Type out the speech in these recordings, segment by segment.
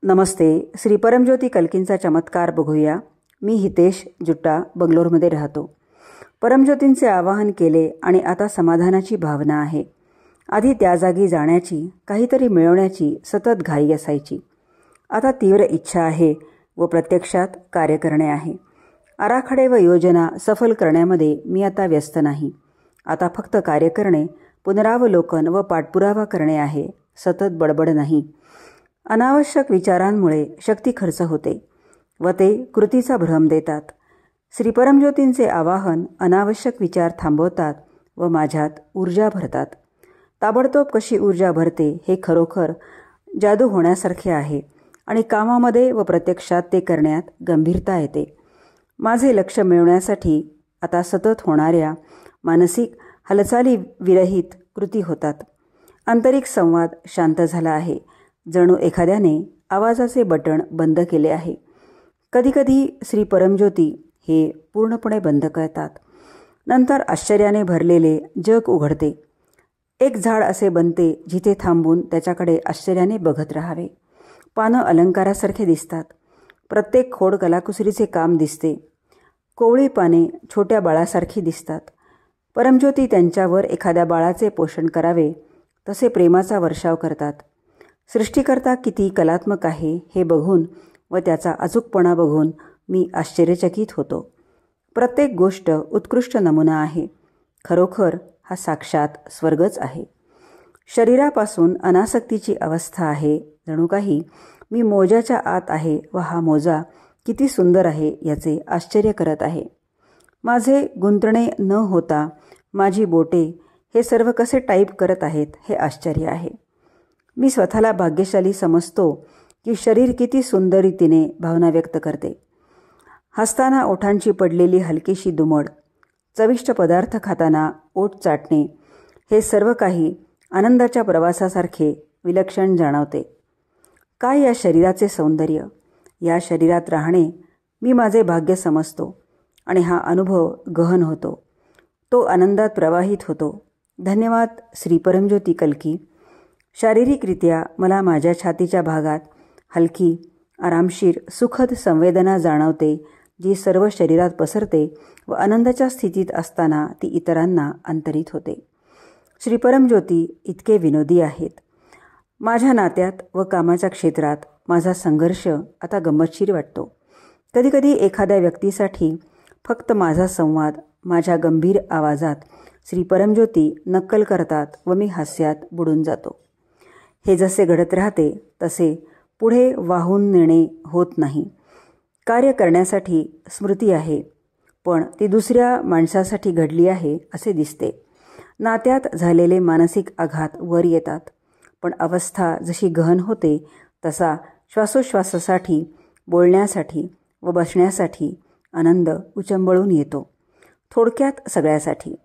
नमस्ते. श्री परमज्योती कल्कींचा चमत्कार बघूया. मी हितेश जुट्टा बंगलोरमध्ये राहतो. परमज्योतींचे आवाहन केले आणि आता समाधानाची भावना आहे. आधी त्या जागी जाण्याची, काहीतरी मिळवण्याची सतत घाई असायची. आता तीव्र इच्छा आहे व प्रत्यक्षात कार्य करणे आहे. आराखडे व योजना सफल करण्यामध्ये मी आता व्यस्त नाही. आता फक्त कार्य करणे, पुनरावलोकन व पाठपुरावा करणे आहे, सतत बडबड नाही. अनावश्यक विचारांमुळे शक्ती खर्च होते व ते कृतीचा भ्रम देतात. श्री परमज्योतींचे आवाहन अनावश्यक विचार थांबवतात व माझ्यात ऊर्जा भरतात. ताबडतोब कशी ऊर्जा भरते हे खरोखर जादू होण्यासारखे आहे आणि कामामध्ये व प्रत्यक्षात ते करण्यात गंभीरता येते. माझे लक्ष मिळवण्यासाठी आता सतत होणाऱ्या मानसिक हालचाली विरहित कृती होतात. आंतरिक संवाद शांत झाला आहे, जणू एखाद्याने आवाजाचे बटण बंद केले आहे. कधीकधी श्री परमज्योती हे पूर्णपणे बंद करतात. नंतर आश्चर्याने भरलेले जग उघडते. एक झाड असे बनते जिथे थांबून त्याच्याकडे आश्चर्याने बघत राहावे. पानं अलंकारासारखे दिसतात. प्रत्येक खोड कलाकुसरीचे काम दिसते. कोवळी पाने छोट्या बाळासारखी दिसतात. परमज्योती त्यांच्यावर एखाद्या बाळाचे पोषण करावे तसे प्रेमाचा वर्षाव करतात. सृष्टिकर्ता किती कलात्मक आहे हे बघून व त्याचा अचूकपणा बघून मी आश्चर्यचकित होतो. प्रत्येक गोष्ट उत्कृष्ट नमुना आहे. खरोखर हा साक्षात स्वर्गच आहे. शरीरापासून अनासक्तीची अवस्था आहे. जणू काही मी मोजाच्या आत आहे व हा मोजा किती सुंदर आहे याचे आश्चर्य करत आहे. माझे गुंतणे न होता माझी बोटे हे सर्व कसे टाईप करत आहेत हे आश्चर्य आहे. मी स्वतःला भाग्यशाली समजतो की शरीर किती सुंदर रीतीने भावना व्यक्त करते. हसताना ओठांची पडलेली हलकीशी दुमड, चविष्ट पदार्थ खाताना ओठ चाटणे, हे सर्व काही आनंदाच्या प्रवासासारखे विलक्षण जाणवते. काय या शरीराचे सौंदर्य! या शरीरात राहणे मी माझे भाग्य समजतो आणि हा अनुभव गहन होतो. तो आनंदात प्रवाहित होतो. धन्यवाद श्री परमज्योती कल्की. शारीरिकरित्या मला माझ्या छातीच्या भागात हलकी, आरामशीर, सुखद संवेदना जाणवते जी सर्व शरीरात पसरते व आनंदाच्या स्थितीत असताना ती इतरांना अंतरित होते. श्री परमज्योती इतके विनोदी आहेत. माझ्या नात्यात व कामाच्या क्षेत्रात माझा संघर्ष आता गंमतशीर वाटतो. कधीकधी एखाद्या व्यक्तीसाठी फक्त माझा संवाद, माझ्या गंभीर आवाजात श्री परमज्योती नक्कल करतात व मी हास्यात बुडून जातो. हे जसे घडत राहते तसे पुढे वाहून नेणे होत नाही. कार्य करण्यासाठी स्मृती आहे, पण ती दुसऱ्या माणसासाठी घडली आहे असे दिसते. नात्यात झालेले मानसिक आघात वर येतात, पण अवस्था जशी गहन होते तसा श्वासोश्वासासाठी, बोलण्यासाठी व बसण्यासाठी आनंद उचंबळून येतो. थोडक्यात सगळ्यासाठी.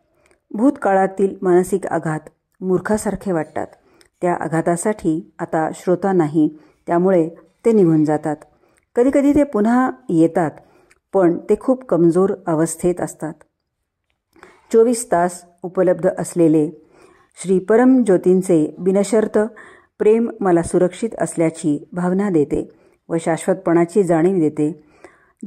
भूतकाळातील मानसिक आघात मूर्खासारखे वाटतात. त्या आघातासाठी आता श्रोता नाही, त्यामुळे ते निघून जातात. कधीकधी ते पुन्हा येतात, पण ते खूप कमजोर अवस्थेत असतात. 24 तास उपलब्ध असलेले श्री परमज्योतींचे बिनशर्त प्रेम मला सुरक्षित असल्याची भावना देते व शाश्वतपणाची जाणीव देते,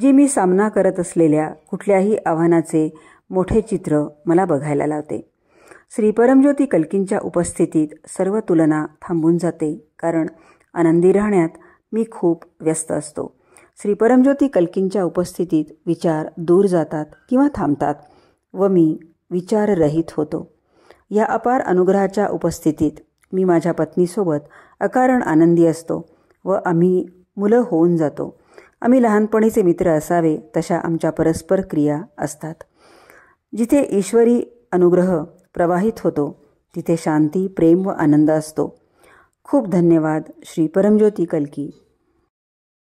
जी मी सामना करत असलेल्या कुठल्याही आव्हानाचे मोठे चित्र मला बघायला लावते. श्री परमज्योती कल्कींच्या उपस्थितीत सर्व तुलना थांबून जाते, कारण आनंदी राहण्यात मी खूप व्यस्त असतो. श्री परमज्योती कल्कींच्या उपस्थितीत विचार दूर जातात किंवा थांबतात व मी विचाररहित होतो. या अपार अनुग्रहाच्या उपस्थितीत मी माझ्या पत्नीसोबत अकारण आनंदी असतो व आम्ही मुलं होऊन जातो. आम्ही लहानपणीचे मित्र असावे तशा आमच्या परस्पर क्रिया असतात. जिथे ईश्वरी अनुग्रह प्रवाहित होतो तिथे शांती, प्रेम व आनंद असतो. खूप धन्यवाद श्री परमज्योती कल्की.